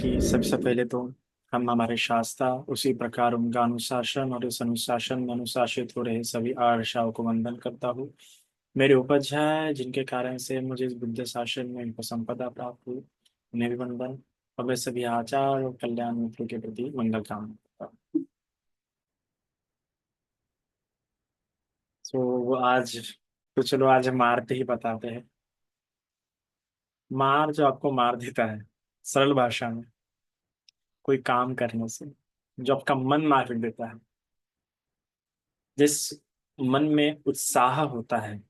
कि सबसे पहले तो हम हमारे शास्त्रा उसी प्रकार उनका अनुशासन और इस अनुशासन में अनुशासित हो रहे सभी आर्षाओं को वंदन करता हूँ। मेरे उपज है जिनके कारण से मुझे इस बुद्ध शासन में उपसंपदा प्राप्त हुई, उन्हें भी वंदन। और मैं सभी आचार और कल्याण मित्रों के प्रति मंगल कामना करता हूँ। तो आज तो चलो आज हम मारते ही बताते हैं। मार जो आपको मार देता है, सरल भाषा में, कोई काम करने से जो आपका मन मार देता है, जिस मन में उत्साह होता है,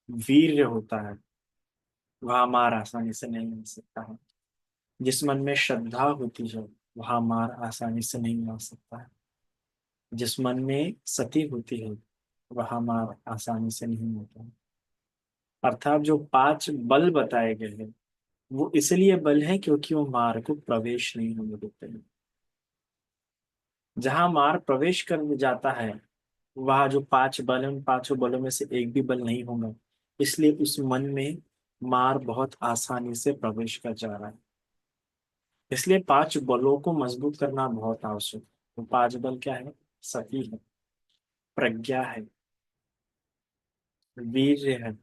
वीर्य होता है, वहां मार आसानी से नहीं मिल सकता है। जिस मन में श्रद्धा होती है, वहां मार आसानी से नहीं मिल सकता है। जिस मन में सती होती है, वहां मार आसानी से नहीं होता है। अर्थात जो पांच बल बताए गए हैं, वो इसलिए बल है क्योंकि वो मार को प्रवेश नहीं होने देते हैं। जहां मार प्रवेश कर जाता है, वह जो पांच बल है, उन पांचों बलों में से एक भी बल नहीं होगा। इसलिए उस मन में मार बहुत आसानी से प्रवेश कर जा रहा है। इसलिए पांच बलों को मजबूत करना बहुत आवश्यक है। तो पांच बल क्या है? सती है, प्रज्ञा है, वीर्य है,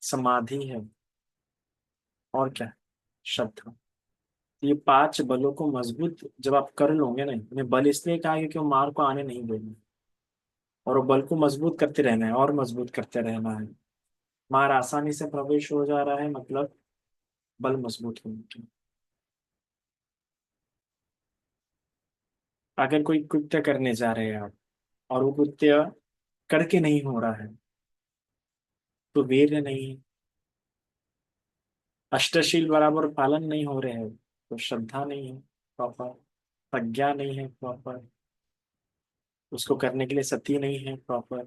समाधि है, और क्या है? श्रद्धा। ये पांच बलों को मजबूत जब आप कर लोगे ना, मैं बल इसलिए कहा क्योंकि वो मार को आने नहीं देना, और वो बल को मजबूत करते रहना है और मजबूत करते रहना है। मार आसानी से प्रवेश हो जा रहा है, मतलब बल मजबूत होने की। अगर कोई कृत्य करने जा रहे हैं आप, और वो कृत्य करके नहीं हो रहा है, तो वीर्य नहीं है। अष्टशील बराबर पालन नहीं हो रहे हैं, तो श्रद्धा नहीं है प्रॉपर, प्रज्ञा नहीं है प्रॉपर, उसको करने के लिए सती नहीं है प्रॉपर।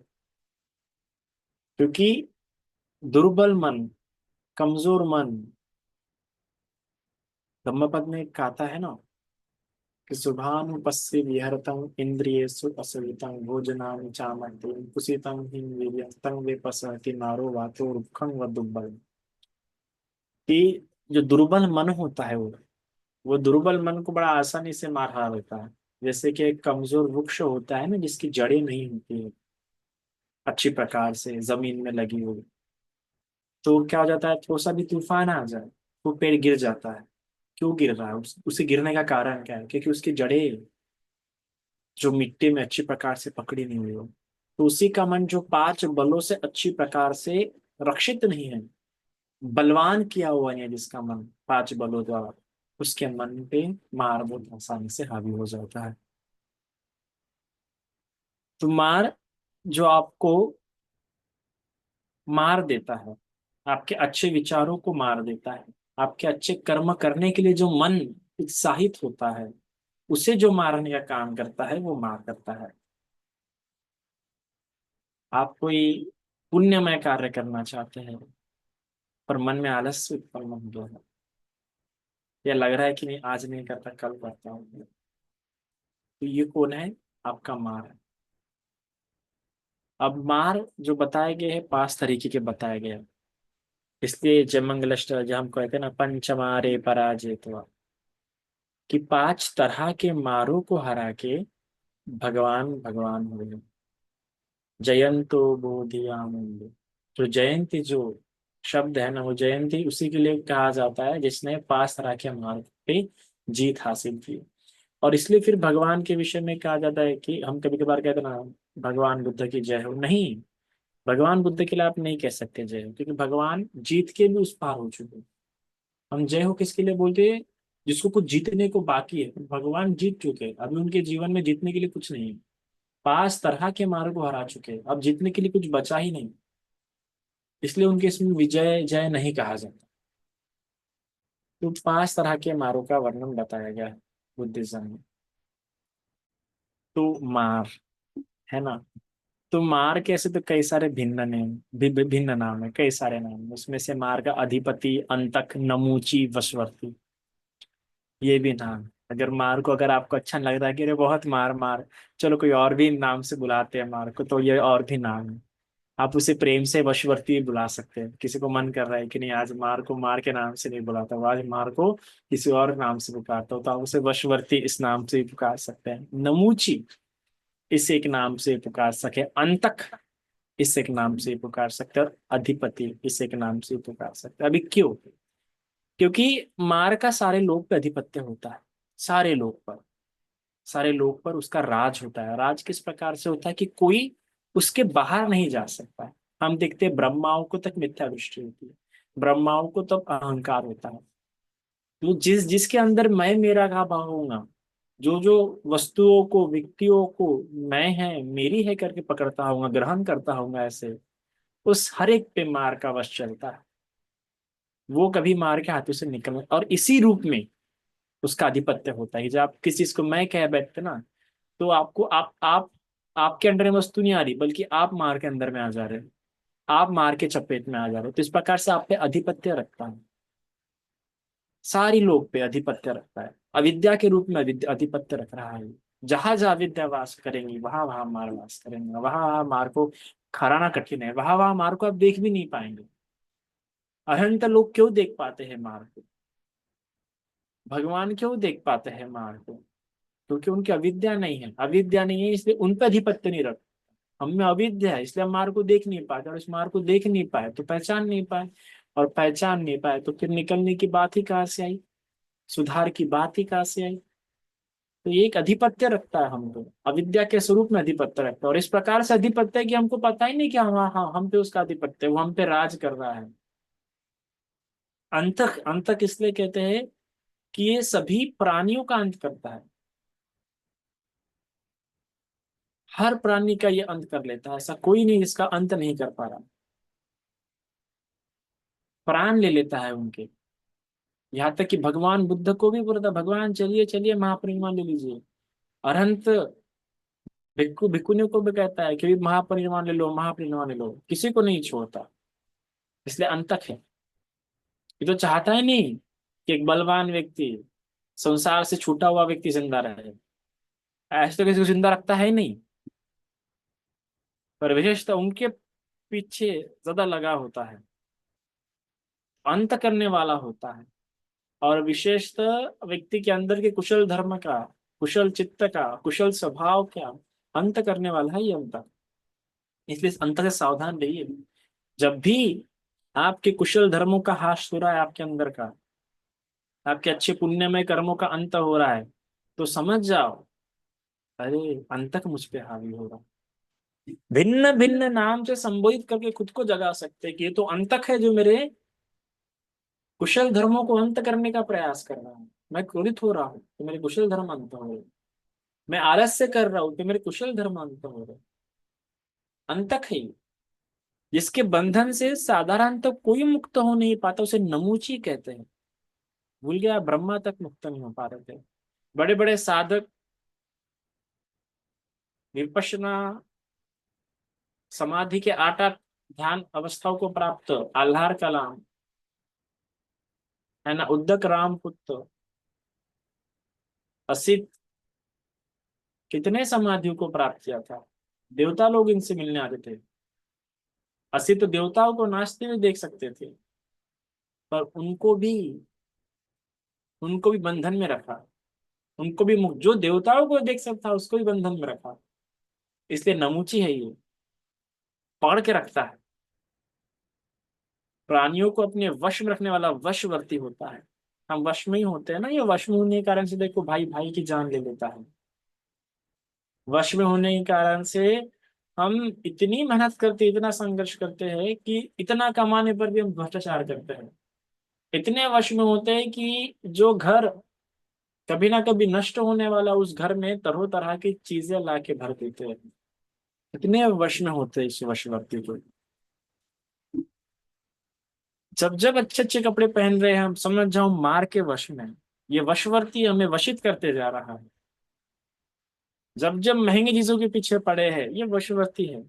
क्योंकि दुर्बल मन, कमजोर मन, धम्मपद में कहता है ना कि शुभानुपस्सी विहरतं इंद्रियेषु असवितं भोजनानि चामन्ते कुसितं हि वीर्यं तं विपश्यति नारो वातो रुक्षं व दुर्बल। कि जो दुर्बल मन होता है, वो दुर्बल मन को बड़ा आसानी से मार डाल देता है। जैसे कि एक कमजोर वृक्ष होता है ना, जिसकी जड़ें नहीं होती है अच्छी प्रकार से जमीन में लगी हुई, तो क्या हो जाता है, थोड़ा सा भी तूफान आ जाए तो पेड़ गिर जाता है। क्यों गिर रहा है? उसे गिरने का कारण क्या है? क्योंकि उसकी जड़ें जो मिट्टी में अच्छी प्रकार से पकड़ी नहीं हुई हो। तो उसी का मन जो पांच बलों से अच्छी प्रकार से रक्षित नहीं है, बलवान किया हुआ नहीं है, जिसका मन पांच बलों द्वारा, उसके मन पे मार बहुत आसानी से हावी हो जाता है। तो मार जो आपको मार देता है, आपके अच्छे विचारों को मार देता है, आपके अच्छे कर्म करने के लिए जो मन उत्साहित होता है, उसे जो मारने का काम करता है, वो मार करता है। आप कोई पुण्यमय कार्य करना चाहते हैं, पर मन में आलस्य उत्पन्न हो गया है, या लग रहा है कि नहीं आज नहीं करता कल करता हूँ, तो ये कौन है? आपका मार है। अब मार जो बताए गए हैं, पांच तरीके के बताए गए हैं। इसलिए जयमंगलाष्टक जो हम कहते हैं ना, पंचमारे पराजय, तो कि पांच तरह के मारों को हरा के भगवान भगवान हुए। जयंतो बोधियामुंडे, जो जयंती जो शब्द है ना, वो जयंती उसी के लिए कहा जाता है जिसने पांच तरह के मार्ग पे जीत हासिल की। और इसलिए फिर भगवान के विषय में कहा जाता है कि हम कभी कभार कहते हैं ना, भगवान बुद्ध की जय हो। नहीं, भगवान बुद्ध के लिए आप नहीं कह सकते जय हो, क्योंकि भगवान जीत के भी उस पार हो चुके हैं। हम जय हो किसके लिए बोलते हैं? जिसको कुछ जीतने को बाकी है। भगवान जीत चुके हैं, अभी उनके जीवन में जीतने के लिए कुछ नहीं है। पांच तरह के मार्ग को हरा चुके हैं, अब जीतने के लिए कुछ बचा ही नहीं। इसलिए उनके इसमें विजय जय नहीं कहा जाता। तो पांच तरह के मार्गों का वर्णन बताया गया है बुद्धिज्म में। तो मार है ना, तो मार कैसे, तो कई सारे भिन्न नेम भिन्न नाम है, कई सारे नाम है। उसमें से मार का अधिपति, अंतक, नमूची, वशवर्ती, ये भी नाम है। अगर मार को अगर आपको अच्छा लग रहा है कि अरे बहुत मार मार, चलो कोई और भी नाम से बुलाते हैं मार को, तो ये और भी नाम है। आप उसे प्रेम से वशवर्ती बुला सकते हैं। किसी को मन कर रहा है कि नहीं, आज मार को मार के नाम से नहीं बुलाता, वो आज मार को किसी और नाम से पुकारता हो, तो आप उसे वशवर्ती इस नाम से ही पुकार सकते हैं। नमूची इस एक नाम से पुकार सके, अंतक इस एक नाम से पुकार सकते हैं, और अधिपति इस एक नाम से पुकार सकते हैं। अभी क्यों? क्योंकि मार का सारे लोग पे अधिपत्य होता है, सारे लोग पर, सारे लोग पर उसका राज होता है। राज किस प्रकार से होता है कि कोई उसके बाहर नहीं जा सकता है। हम देखते हैं ब्रह्माओं को तक मिथ्या दृष्टि होती है, ब्रह्माओं को तब अहंकार होता है। तो जिसके अंदर मैं मेरा का भाव होगा, जो जो वस्तुओं को व्यक्तियों को मैं है मेरी है करके पकड़ता होगा, ग्रहण करता होगा, ऐसे उस हर एक पे मार का वश चलता है। वो कभी मार के हाथों से निकल, और इसी रूप में उसका आधिपत्य होता है कि जब आप किसी चीज को मैं कह बैठते ना, तो आपको आप आपके अंडर में वस्तु नहीं आ रही, बल्कि आप मार के अंदर में आ जा रहे हो, आप मार के चपेट में आ जा रहे हो। तो इस प्रकार से आप पे आधिपत्य रखता है, सारी लोग पे आधिपत्य रखता है, अविद्या के रूप में आधिपत्य रख रहा है। जहां जहां विद्या वास करेंगी, वहां वहां मार वास करेंगे, वहां वहां मार को खराना कठिन है, वहां वहां मार को आप देख भी नहीं पाएंगे। अहंत लोग क्यों देख पाते हैं मार को? भगवान क्यों देख पाते हैं मार को? क्योंकि उनकी अविद्या नहीं है, अविद्या नहीं है इसलिए उन पर अधिपत्य नहीं रखते। हम में अविद्या है इसलिए हम मार को देख नहीं पाते, और इस मार को देख नहीं पाए तो पहचान नहीं पाए, और पहचान नहीं पाए तो फिर निकलने की बात ही कहाँ से आई, सुधार की बात ही कहाँ से आई? तो ये एक अधिपत्य रखता है हम पे, अविद्या के स्वरूप में अधिपत्य रखता है, और इस प्रकार से अधिपत्य है कि हमको पता ही नहीं कि हम पे उसका अधिपत्य है, वो हम पे राज कर रहा है। अंतक अंतक इसलिए कहते हैं कि ये सभी प्राणियों का अंत करता है, हर प्राणी का ये अंत कर लेता है, ऐसा कोई नहीं जिसका अंत नहीं कर पा रहा, प्राण ले लेता है उनके। यहाँ तक कि भगवान बुद्ध को भी बोला था, भगवान चलिए चलिए महापरिनिर्वाण ले लीजिए। अरहंत भिक्खु भिक्खुनियों को भी कहता है कि भी महापरिनिर्वाण ले लो, महापरिनिर्वाण ले लो, किसी को नहीं छोड़ता, इसलिए अंतक है। ये तो चाहता है नहीं कि एक बलवान व्यक्ति, संसार से छूटा हुआ व्यक्ति जिंदा रहे, ऐसे तो किसी को जिंदा रखता है ही नहीं। पर विशेषतः उनके पीछे ज्यादा लगा होता है, अंत करने वाला होता है, और विशेषतः व्यक्ति के अंदर के कुशल धर्म का, कुशल चित्त का, कुशल स्वभाव का अंत करने वाला है ये अंत। इसलिए इस अंत से सावधान रहिए। जब भी आपके कुशल धर्मों का हास हो रहा है आपके अंदर का, आपके अच्छे पुण्यमय कर्मों का अंत हो रहा है, तो समझ जाओ, अरे अंतक मुझ पे हावी हो रहा। भिन्न भिन्न नाम से संबोधित करके खुद को जगा सकते हैं कि ये तो अंतक है जो मेरे कुशल धर्मों को अंत करने का प्रयास कर रहा हूँ। मैं क्रोधित हो रहा हूँ तो मेरे कुशल धर्म अंत हो रहे, मैं आलस्य कर रहा हूँ तो मेरे कुशल धर्म अंत हो रहे। अंतक है ये। जिसके बंधन से साधारण तो कोई मुक्त हो नहीं पाता, उसे नमूची कहते हैं। भूल गया, ब्रह्मा तक मुक्त नहीं हो पा रहे थे। बड़े बड़े साधक विपश्यना समाधि के 8 8 ध्यान अवस्थाओं को प्राप्त, आल्हार कलाम है ना, उद्दक राम पुत्र, असित, कितने समाधियों को प्राप्त किया था। देवता लोग इनसे मिलने आते थे। असित तो देवताओं को नाचते हुए देख सकते थे, पर उनको भी बंधन में रखा, उनको भी मुक्त, जो देवताओं को देख सकता उसको भी बंधन में रखा। इसलिए नमूची है ये, पकड़ के रखता है, प्राणियों को अपने वश में रखने वाला वशवर्ती होता है। हम वश में ही होते हैं ना, ये वश में होने के कारण से देखो भाई भाई की जान ले लेता है। वश में होने के कारण से हम इतनी मेहनत करते, इतना संघर्ष करते हैं कि इतना कमाने पर भी हम भ्रष्टाचार करते हैं। इतने वश में होते हैं कि जो घर कभी ना कभी नष्ट होने वाला, उस घर में तरह तरह की चीजें ला के भर देते हैं। इतने वश में होते हैं इस वशवर्ती को। जब जब अच्छे अच्छे कपड़े पहन रहे हैं, हम समझ जाओ मार के वश में हैं। ये वशवर्ती हमें वशित करते जा रहा है। जब जब महंगी चीजों के पीछे पड़े हैं, ये वशवर्ती है।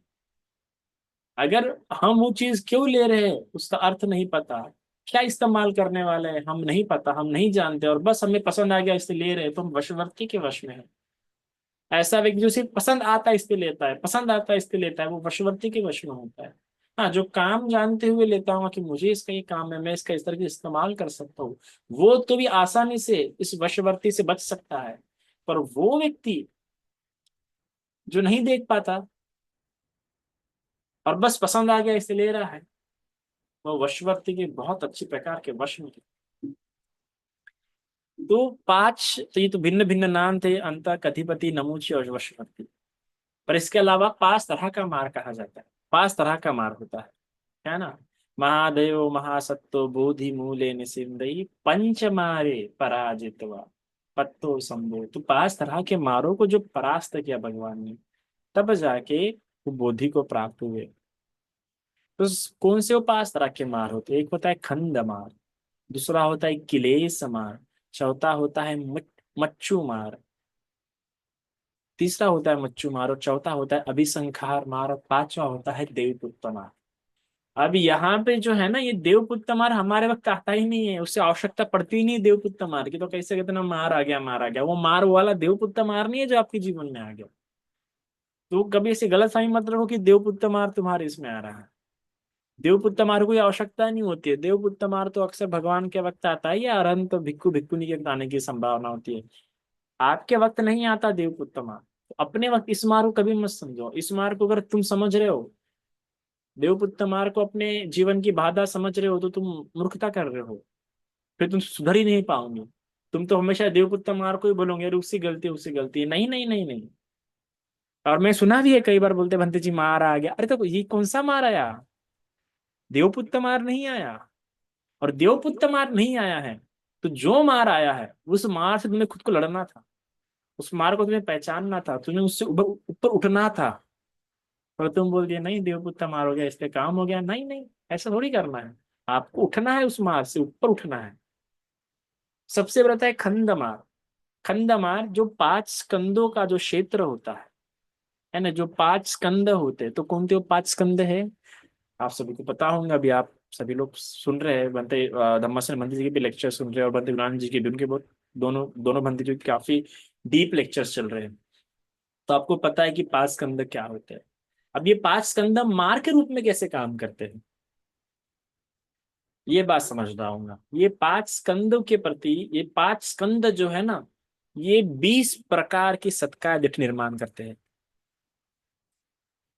अगर हम वो चीज क्यों ले रहे हैं उसका अर्थ नहीं पता, क्या इस्तेमाल करने वाले हैं हम नहीं पता, हम नहीं जानते, और बस हमें पसंद आ गया इसलिए ले रहे हैं, तो हम वशवर्ती के वश में है। ऐसा व्यक्ति जो सिर्फ पसंद आता है इसलिए लेता है, पसंद आता है इसलिए लेता है, वो वशवर्ती के वश में होता है। हाँ, जो काम जानते हुए लेता हूँ कि मुझे इसका ये काम है, मैं इसका इस तरह से इस्तेमाल कर सकता हूँ, वो तो भी आसानी से इस वशवर्ती से बच सकता है। पर वो व्यक्ति जो नहीं देख पाता और बस पसंद आ गया इसलिए ले रहा है, वो वशवर्ती के बहुत अच्छी प्रकार के वश में है। तो पांच, तो ये तो भिन्न भिन्न नाम थे, अंत, कथिपति, नमूची और वशवर्ती। पर इसके अलावा पांच तरह का मार कहा जाता है, पांच तरह का मार होता है ना। महादेव महासत्तो बोधि मूले निसिंदई पंच मारे पराजितवा पत्तो संभो। तो पांच तरह के मारों को जो परास्त किया भगवान ने, तब जाके वो बोधि को प्राप्त हुए। तो कौन से वो पांच तरह के मार होते हैं? एक होता है खंड मार, दूसरा होता है किलेश मार, चौथा होता है मच्चू मार, तीसरा होता है मच्चू मार, और चौथा होता है अभिसंखार मार, और पांचवा होता है देवपुत्र मार। अब यहाँ पे जो है ना, ये देवपुत्र मार हमारे वक्त आता ही नहीं है, उससे आवश्यकता पड़ती ही नहीं देवपुत्र मार की। तो कैसे कहते ना, मार आ गया मार आ गया, वो मार वाला देवपुत्र मार नहीं है जो आपके जीवन में आ गया। तो कभी ऐसी गलतफहमी मत रखो कि देवपुत्र मार तुम्हारे इसमें आ रहा है। देवपुत्र मार कोई आवश्यकता नहीं होती है। देवपुत्र मार तो अक्सर भगवान के वक्त आता है, या अरहंत तो भिक्खु भिक्खुनी के वक्त आने की संभावना होती है। आपके वक्त नहीं आता देवपुत्र मार, तो अपने वक्त इस मार को कभी मत समझो। इस मार को अगर तुम समझ रहे हो, देवपुत्र मार को अपने जीवन की बाधा समझ रहे हो, तो तुम मूर्खता कर रहे हो, फिर तुम सुधर ही नहीं पाओगे। तुम तो हमेशा देवपुत्र मार को ही बोलोगे, अरे उसकी गलती है, उसकी गलती है। नहीं नहीं नहीं नहीं। और मैं सुना भी है, कई बार बोलते भंते जी मार आ गया। अरे तो ये कौन सा मार आया? देवपुत्र मार नहीं आया। और देवपुत्र मार नहीं आया है, तो जो मार आया है उस मार से तुम्हें खुद को लड़ना था, उस मार को तुम्हें पहचानना था, तुम्हें उससे ऊपर उठना था। और तुम बोल दिया नहीं देवपुत्र मार हो गया इसलिए काम हो गया। नहीं नहीं, ऐसा थोड़ी करना है। आपको उठना है, उस मार से ऊपर उठना है। सबसे बड़ा है खंडमार। खंडमार जो पांच स्कंदों का जो क्षेत्र होता है ना, जो पांच स्कंद होते हैं, तो कौन से वो पांच स्कंद है? आप सभी को पता होंगे। अभी आप सभी लोग सुन रहे हैं, बनते धम्मासन बंते जी के भी लेक्चर सुन रहे हैं, और बनते गुरु जी के भी, उनके बहुत दोनों दोनों बंते जी के काफी डीप लेक्चर्स चल रहे हैं। तो आपको पता है कि पांच स्कंद क्या होते हैं। अब ये पांच स्कंद मार के रूप में कैसे काम करते हैं, ये बात समझना होगा। ये पांच स्कंदों के प्रति, ये पांच स्कंद जो है ना, ये 20 प्रकार की सत्कार दिठ निर्माण करते हैं।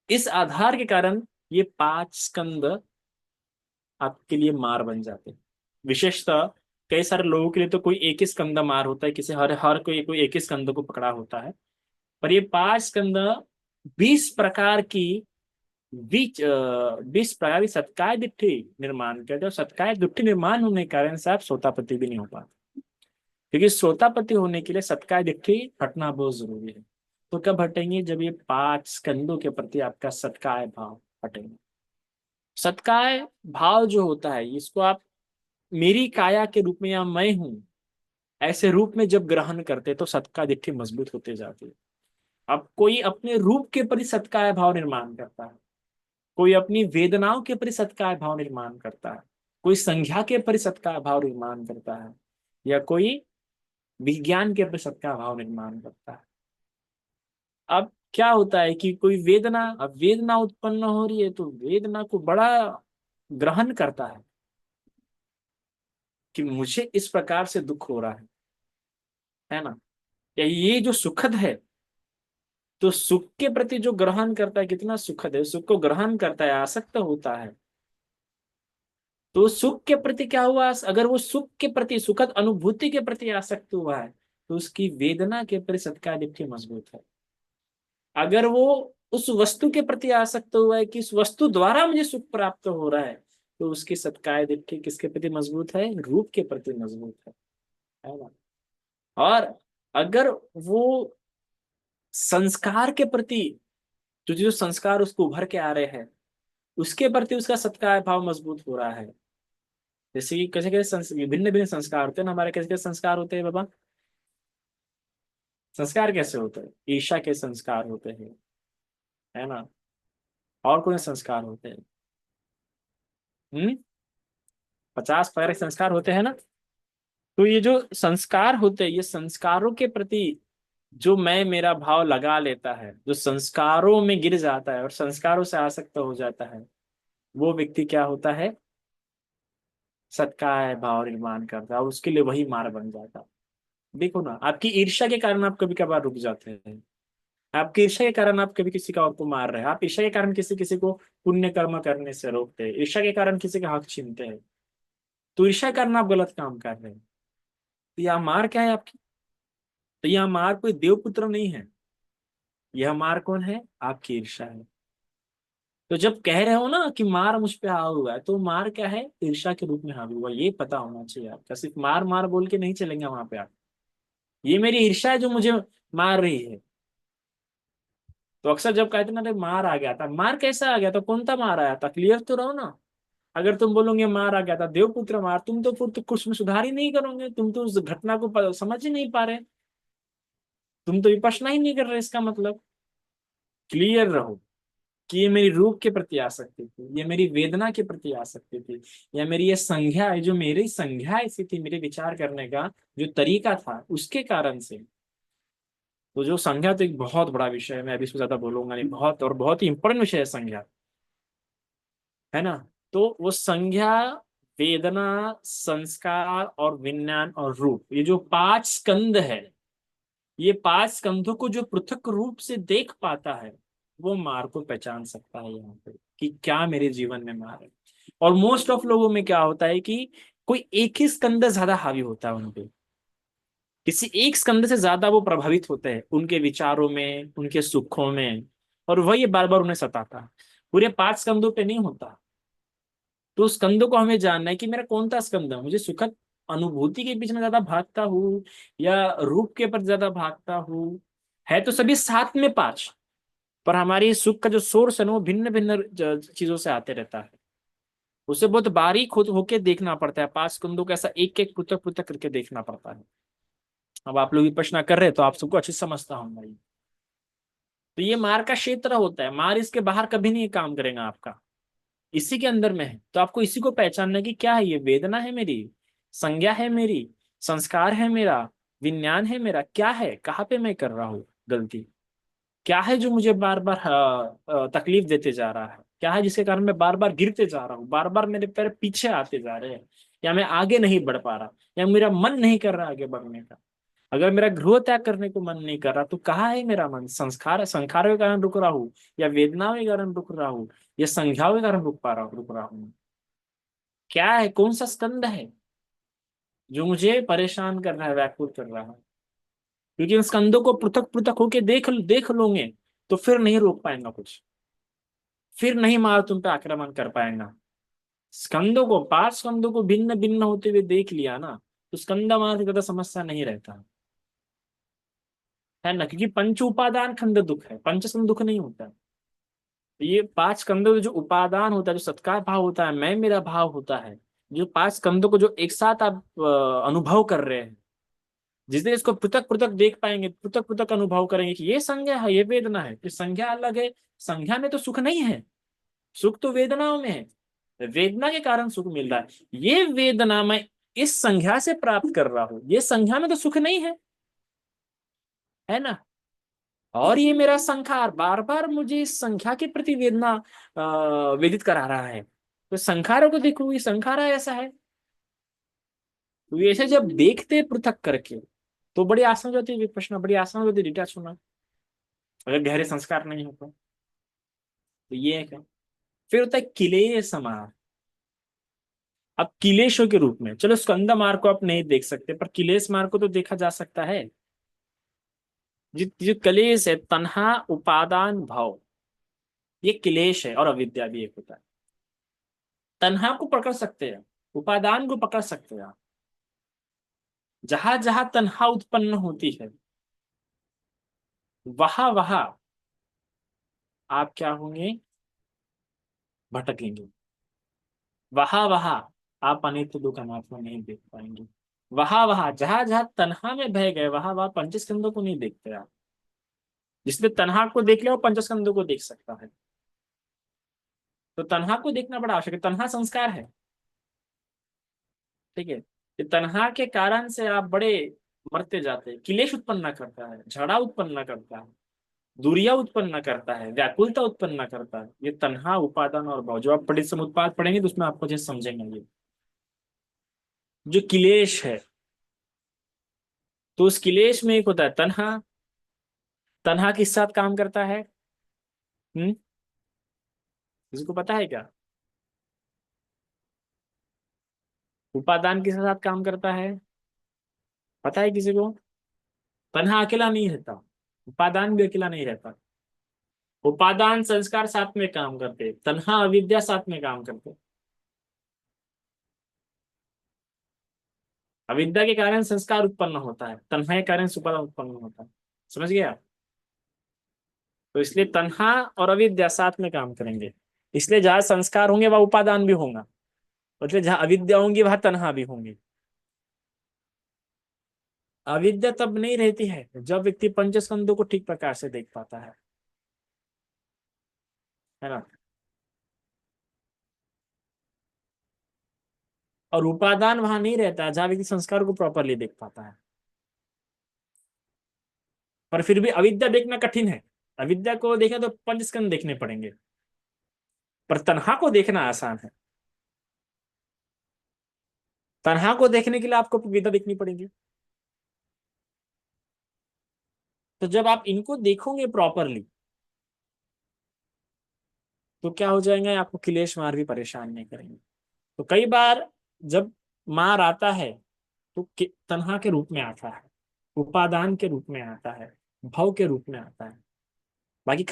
इस आधार के कारण ये पांच स्कंद आपके लिए मार बन जाते हैं। विशेषतः कई सारे लोगों के लिए तो कोई एक ही स्कंद मार होता है, किसी हर हर कोई कोई एक ही स्कंद को पकड़ा होता है। पर ये पांच स्कंद 20 प्रकार की, 20 प्रकार की सत्काय दिट्ठी निर्माण करते हैं। और सत्काय दिट्ठी निर्माण होने के कारण से आप सोतापति भी नहीं हो पाते, क्योंकि श्रोतापति होने के लिए सत्काय दिट्ठी हटना बहुत जरूरी है। तो कब हटेंगे? जब ये पांच स्कंदों के प्रति आपका सत्काय भाव हटेंगे। सत्काय भाव जो होता है, इसको आप मेरी काया के रूप में, या मैं हूं ऐसे रूप में जब ग्रहण करते, तो सत्काय दिट्ठी मजबूत होते जाती है। अब कोई अपने रूप के प्रति सत्काय भाव निर्माण करता है, कोई अपनी वेदनाओं के प्रति सत्काय भाव निर्माण करता है, कोई संज्ञा के प्रति सत्काय भाव निर्माण करता है, या कोई विज्ञान के प्रति सत्काय भाव निर्माण करता है। अब क्या होता है कि कोई वेदना, अब वेदना उत्पन्न हो रही है, तो वेदना को बड़ा ग्रहण करता है कि मुझे इस प्रकार से दुख हो रहा है ना, या ये जो सुखद है। तो सुख के प्रति जो ग्रहण करता है, कितना सुखद है, सुख को ग्रहण करता है, आसक्त होता है। तो सुख के प्रति क्या हुआ? अगर वो सुख के प्रति, सुखद अनुभूति के प्रति आसक्त हुआ है, तो उसकी वेदना के प्रति सत्कार दिट्ठी मजबूत है। अगर वो उस वस्तु के प्रति आसक्त हुआ है कि इस वस्तु द्वारा मुझे सुख प्राप्त हो रहा है, तो उसकी सत्कार दिट्ठी किसके प्रति मजबूत है? रूप के प्रति मजबूत है ना। और अगर वो संस्कार के प्रति, जो जो संस्कार उसको उभर के आ रहे हैं, उसके प्रति उसका सत्कार भाव मजबूत हो रहा है। जैसे कि कैसे कैसे भिन्न भिन्न संस्कार होते हैं ना हमारे, कैसे कैसे संस्कार होते हैं बाबा? संस्कार कैसे होते हैं? ईर्ष्या के संस्कार होते हैं, है ना। और कौन से संस्कार होते हैं? 50 प्रकार के संस्कार होते हैं ना। तो ये जो संस्कार होते हैं, ये संस्कारों के प्रति जो मैं मेरा भाव लगा लेता है, जो संस्कारों में गिर जाता है और संस्कारों से आसक्त हो जाता है, वो व्यक्ति क्या होता है, सत्कार भाव निर्माण करता है और उसके लिए वही मार बन जाता है। देखो ना, आपकी ईर्ष्या के कारण आप कभी कभार रुक जाते हैं। आपकी ईर्ष्या के कारण आप कभी किसी का और को मार रहे हैं, आप ईर्ष्या के कारण किसी किसी को पुण्य कर्म करने से रोकते हैं, ईर्ष्या के कारण किसी का हक छीनते हैं। तो ईर्ष्या के कारण आप गलत काम कर रहे हैं। तो यह मार क्या है आपकी? तो यह मार कोई देवपुत्र नहीं है। यह मार कौन है? आपकी ईर्ष्या है। तो जब कह रहे हो ना कि मार मुझ पे हावी हुआ है, तो मार क्या है? ईर्ष्या के रूप में हावी हुआ, ये पता होना चाहिए आपका। सिर्फ मार मार बोल के नहीं चलेंगे वहां पे आप। ये मेरी ईर्ष्या है जो मुझे मार रही है। तो अक्सर जब कहते हैं ना, अरे मार आ गया था, मार कैसा आ गया था, कौन सा मार आया था, क्लियर तो रहो ना। अगर तुम बोलोगे मार आ गया था, देवपुत्र मार, तुम तो फिर तो कुछ में सुधार ही नहीं करोगे, तुम तो उस घटना को समझ ही नहीं पा रहे। तुम तो विपश्यना ही नहीं कर रहे, इसका मतलब क्लियर रहो कि ये मेरी रूप के प्रति आसक्ति थी, ये मेरी वेदना के प्रति आसक्ति थी, या मेरी ये संज्ञा है, जो मेरी संज्ञा ऐसी थी, मेरे विचार करने का जो तरीका था उसके कारण से। तो जो संज्ञा तो एक बहुत बड़ा विषय है, मैं अभी इसको ज्यादा बोलूंगा नहीं, बहुत और बहुत ही इंपॉर्टेंट विषय है संज्ञा, है ना। तो वो संज्ञा, वेदना, संस्कार और विज्ञान और रूप, ये जो पांच स्कंद है, ये पांच स्कंधों को जो पृथक रूप से देख पाता है, वो मार को पहचान सकता है यहाँ पे कि क्या मेरे जीवन में मार है। और मोस्ट ऑफ लोगों में क्या होता है कि कोई एक ही स्कंद ज्यादा हावी होता है उनपे, किसी एक स्कंद से ज्यादा वो प्रभावित होते हैं उनके विचारों में, उनके सुखों में, और वही बार बार उन्हें सताता है। पूरे पांच स्कंदों पे नहीं होता। तो स्कंदों को हमें जानना है कि मेरा कौन सा स्कंद है, मुझे सुखद अनुभूति के पीछे में ज्यादा भागता हूँ या रूप के पर ज्यादा भागता हूँ। है तो सभी साथ में पांच, पर हमारी सुख का जो सोर्स है ना, वो भिन्न भिन्न चीजों से आते रहता है। उसे बहुत बारीक खुद होके देखना पड़ता है, पांच स्कंदों को ऐसा एक एक पृथक पृथक करके देखना पड़ता है। अब आप लोग विपश्यना कर रहे हैं तो आप सबको अच्छे से समझता हूँ भाई। तो ये मार का क्षेत्र होता है, मार इसके बाहर कभी नहीं काम करेगा आपका, इसी के अंदर में है। तो आपको इसी को पहचानना है कि क्या है ये, वेदना है मेरी, संज्ञा है मेरी, संस्कार है मेरा, विज्ञान है मेरा, क्या है, कहाँ पे मैं कर रहा हूँ गलती, क्या है जो मुझे बार बार तकलीफ देते जा रहा है, क्या है जिसके कारण मैं बार बार गिरते जा रहा हूँ, बार बार मेरे पैर पीछे आते जा रहे हैं, या मैं आगे नहीं बढ़ पा रहा, या मेरा मन नहीं कर रहा आगे बढ़ने का। अगर मेरा गृह त्याग करने को मन नहीं कर रहा, तो कहाँ है मेरा मन? संस्कार संस्कारों के कारण रुक रहा हूँ, या वेदनाओं के कारण रुक रहा हूँ, या संज्ञाओं के कारण रुक रहा हूँ? क्या है, कौन सा स्कंद है जो मुझे परेशान कर रहा है, व्याकुल कर रहा है? क्योंकि इन स्कंदों को पृथक पृथक होके देख देख लोगे, तो फिर नहीं रोक पाएंगा कुछ, फिर नहीं मार तुम पे आक्रमण कर पाएगा। स्कंदों को, पांच स्कंदों को भिन्न भिन्न होते हुए देख लिया ना, तो स्कंद मार से ज्यादा समस्या नहीं रहता, है ना। क्योंकि पंच उपादान खंड दुख है, पंच स्कंद दुख नहीं होता। तो ये पांच स्कंदों में जो उपादान होता है, जो सत्कार भाव होता है, मैं मेरा भाव होता है, जो पांच स्कंदों को जो एक साथ आप अनुभव कर रहे हैं, जिस दिन इसको पृथक पृथक देख पाएंगे, पृथक पृथक अनुभव करेंगे कि ये संज्ञा है, ये वेदना है, ये संज्ञा अलग है। संज्ञा में तो सुख नहीं है, सुख तो वेदनाओं में है, वेदना के कारण सुख मिल रहा है। ये वेदना मैं इस संज्ञा से प्राप्त कर रहा हूं, ये संज्ञा में तो सुख नहीं है ना। और ये मेरा संखार बार बार मुझे इस संख्या के प्रति वेदना वेदित करा रहा है। तो संखारों को देखो, ये संखारा ऐसा है। तो ये ऐसे जब देखते पृथक करके, तो बड़ी आसान हो जाती है विपश्यना, बड़ी आसान हो जाती है डिटैच होना, अगर गहरे संस्कार नहीं होता। तो ये है। फिर होता है किलेश मार। अब किलेशों के रूप में, चलो स्कंद मार्ग को आप नहीं देख सकते, पर किलेश मार्ग को तो देखा जा सकता है। जो कलेश है, तन्हा उपादान भाव, ये किलेश है, और अविद्या भी एक होता है। तन्हा को पकड़ सकते हैं, उपादान को पकड़ सकते हैं आप। जहां जहां तन्हा उत्पन्न होती है, वहां वहां आप क्या होंगे? भटकेंगे। वहां वहां आप अनित्य दुख अनात्मा नहीं देख पाएंगे। वहां वहां जहां जहां तन्हा में बह गए, वहां वहां पंचस्कंदों को नहीं देखते आप। जिसने तन्हा को देख लिया वो पंचस्कंदों को देख सकता है। तो तन्हा को देखना बड़ा आवश्यक है, तन्हा संस्कार है। ठीक है। ये तन्हा के कारण से आप बड़े मरते जाते हैं, क्लेश उत्पन्न करता है, झगड़ा उत्पन्न करता है। दूरिया उत्पन्न करता है, व्याकुलता उत्पन्न करता है, ये तन्हा, उपादान और भाव। जो आप पठित पढ़ेंगे तो उसमें आपको जैसे समझेंगे ये जो किलेश है। तो उस किलेश में एक होता है तन्हा। तन्हा किस साथ काम करता है? हम्म, किसी को पता है क्या? उपादान किसके साथ काम करता है? पता है किसी को? तन्हा अकेला नहीं रहता, उपादान भी अकेला नहीं रहता। उपादान संस्कार साथ में काम करते, तन्हा अविद्या साथ में काम करते। अविद्या के कारण संस्कार उत्पन्न होता है, तन्हा के कारण उपादान उत्पन्न होता है। समझ गया? तो इसलिए तन्हा और अविद्या साथ में काम करेंगे। इसलिए जहां संस्कार होंगे वहां उपादान भी होगा, और इसलिए जहां अविद्या होंगी वहां तन्हा भी होंगी। अविद्या तब नहीं रहती है जब व्यक्ति पंचस्कंदों को ठीक प्रकार से देख पाता है ना। और उपादान वहां नहीं रहता जहां व्यक्ति संस्कार को प्रॉपरली देख पाता है। पर फिर भी अविद्या देखना कठिन है। अविद्या को देखें तो पंचस्कंद देखने पड़ेंगे, पर तन्हा को देखना आसान है। तन्हा को देखने के लिए आपको विद्या देखनी पड़ेगी। तो जब आप इनको देखोगे प्रॉपरली तो क्या हो जाएंगे, आपको क्लेश मार भी परेशान नहीं करेंगे। तो कई बार जब मार आता है तो तन्हा के रूप में आता है, उपादान के रूप में आता है, भव के रूप में आता है। बाकी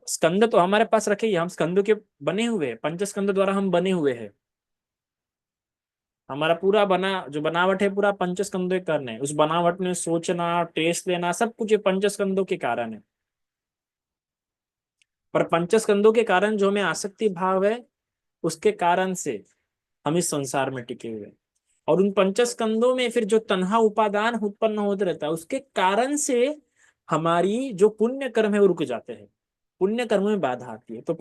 स्कंद तो हमारे पास रखे ही, हम स्कंदों के बने हुए हैं, पंच स्कंद द्वारा हम बने हुए हैं। हमारा पूरा जो बनावट है पूरा पंच स्कंदों के कारण है। उस बनावट में सोचना, टेस्ट लेना, सब कुछ ये पंच स्कंदों के कारण है। पर पंचस्कंदों के कारण जो हमें आसक्ति भाव है, उसके कारण से हम इस संसार में टिके हुए हैं। और उन पंचस्कंदों में फिर जो तन्हा उपादान उत्पन्न होते रहता है, उसके कारण से हमारी जो पुण्य कर्म है वो रुक जाते हैं। पुण्य कर्म में बाधा आती है। तो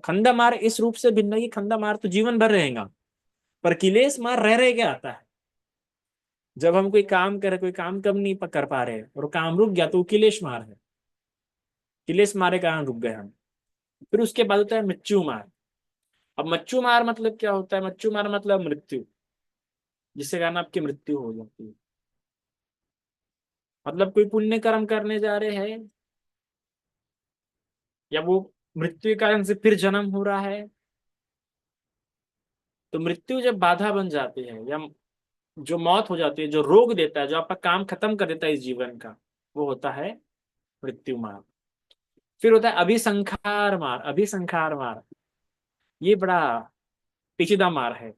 खंडा मार इस रूप से भिन्न है कि खंडा मार तो जीवन भर रहेगा, पर किलेश मार रह रह के आता है। जब हम कोई काम कम नहीं कर पा रहे और काम रुक गया तो वो किलेश मार है। किलेश मारे कारण रुक गए हम। फिर उसके बाद होता है मृत्यु मार। अब मच्चू मार मतलब क्या होता है? मच्चू मार मतलब मृत्यु, जिसके कारण आपकी मृत्यु हो जाती है। मतलब कोई पुण्य कर्म करने जा रहे हैं, या वो मृत्यु के कारण से फिर जन्म हो रहा है। तो मृत्यु जब बाधा बन जाती है, या जो मौत हो जाती है, जो रोग देता है, जो आपका काम खत्म कर देता है इस जीवन का, वो होता है मृत्यु मार। फिर होता है अभिसंखार मार। अभिसंखार मार ये बड़ा पेचीदा मार है।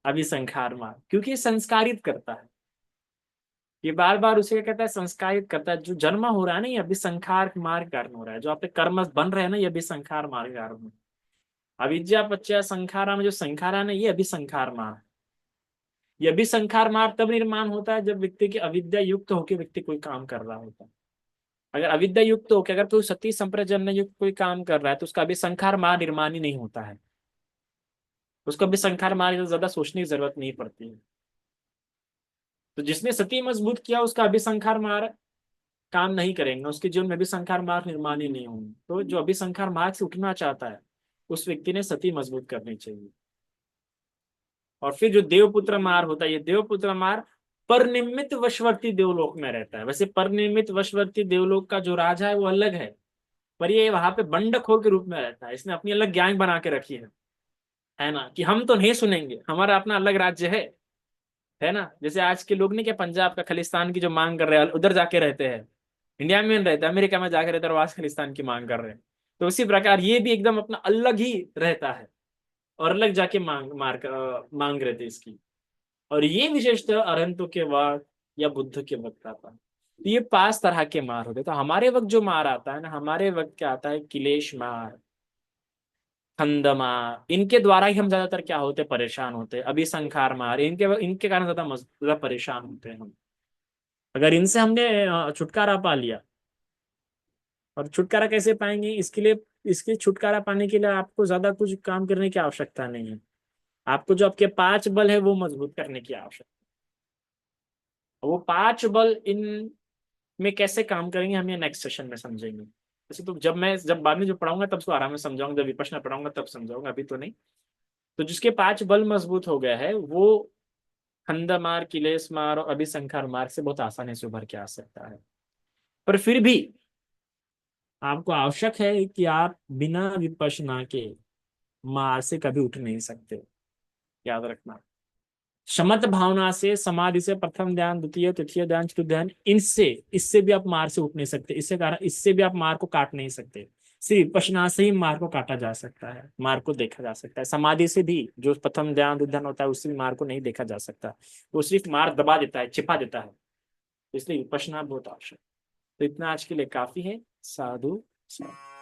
अभिसंखार मार क्योंकि ये संस्कारित करता है। ये बार बार उसे क्या कहता है? संस्कारित करता है। जो जन्म हो रहा है ना, ये अभी संखार मार्ग कारण हो रहा है। जो आपके कर्म बन रहे हैं ना, ये अभी संखार मार्ग कारण हो रहा है। अविद्या पच्चय संखारा में जो संखार है ना, ये अभी संखार मार्ग। ये अभी संखार मार्ग तब निर्माण होता है जब व्यक्ति की अविद्या युक्त होकर व्यक्ति कोई काम कर रहा होता है। अगर अविद्या युक्त होकर अगर कोई सती संप्रजन युक्त कोई काम कर रहा है तो उसका अभी संखार मार्ग निर्माण ही नहीं होता है। उसको अभी संखार मार्ग से ज्यादा सोचने की जरूरत नहीं पड़ती है। तो जिसने सती मजबूत किया उसका अभी संखार मार्ग काम नहीं करेंगे, उसके जीवन में अभिसंखार मार्ग निर्माण ही नहीं होंगे। तो जो अभिसंखार मार्ग से उठना चाहता है उस व्यक्ति ने सती मजबूत करनी चाहिए। और फिर जो देवपुत्र मार्ग होता है, ये देवपुत्र मार्ग परनिमित वशवर्ती देवलोक में रहता है। वैसे परनिमित वशवर्ती देवलोक का जो राजा है वो अलग है, पर ये वहां पे बंडखोर के रूप में रहता है। इसने अपनी अलग गैंग बना के रखी है ना, कि हम तो नहीं सुनेंगे, हमारा अपना अलग राज्य है ना। जैसे आज के लोग नहीं, क्या पंजाब का खालिस्तान की जो मांग कर रहे हैं, उधर जाके रहते हैं। इंडिया में रहता है, अमेरिका में जाकर रहता है और वहां से खालिस्तान की मांग कर रहे हैं। तो उसी प्रकार ये भी एकदम अपना अलग ही रहता है, और अलग जाके मांग रहे थे इसकी। और ये विशेषतः अरहंतों के वक्त या बुद्ध के वक्त आता है। तो ये 5 तरह के मार होते हैं। तो हमारे वक्त जो मार आता है ना, हमारे वक्त क्या आता है? किलेश मार, खंडमा, इनके द्वारा ही हम ज्यादातर क्या होते हैं? परेशान होते हैं। अभी संखार मार, इनके इनके कारण ज्यादा परेशान होते हैं हम। अगर इनसे हमने छुटकारा पा लिया, और छुटकारा कैसे पाएंगे? इसके छुटकारा पाने के लिए आपको ज्यादा कुछ काम करने की आवश्यकता नहीं है। आपको जो आपके 5 बल है वो मजबूत करने की आवश्यकता है। वो 5 बल इन में कैसे काम करेंगे हम ये नेक्स्ट सेशन में समझेंगे। वैसे तो जब बाद में जो पढ़ाऊंगा तब उसको आराम से समझाऊंगा, जब विपश्यना पढ़ाऊंगा तब समझाऊंगा, अभी तो नहीं। तो जिसके 5 बल मजबूत हो गया है वो खंड मार्ग, किलेश मार्ग और अभिसंखार मार्ग से बहुत आसानी से उभर के आ सकता है। पर फिर भी आपको आवश्यक है कि आप बिना विपश्यना के मार्ग से कभी उठ नहीं सकते, याद रखना। शमत भावना से, समाधि से, प्रथम ध्यान, द्वितीय, तृतीय ध्यान, चतुर्थ ध्यान, इनसे इससे भी आप मार्ग से उठ नहीं सकते। इससे कारण इससे भी आप मार्ग को काट नहीं सकते। सिर्फ विपश्यना से ही मार्ग को काटा जा सकता है, मार्ग को देखा जा सकता है। समाधि से भी जो प्रथम ध्यान, द्वितीय ध्यान होता है उससे भी मार्ग को नहीं देखा जा सकता। वो सिर्फ मार्ग दबा देता है, छिपा देता है। इसलिए विपश्यना बहुत आवश्यक। तो इतना आज के लिए काफी है। साधु साधु।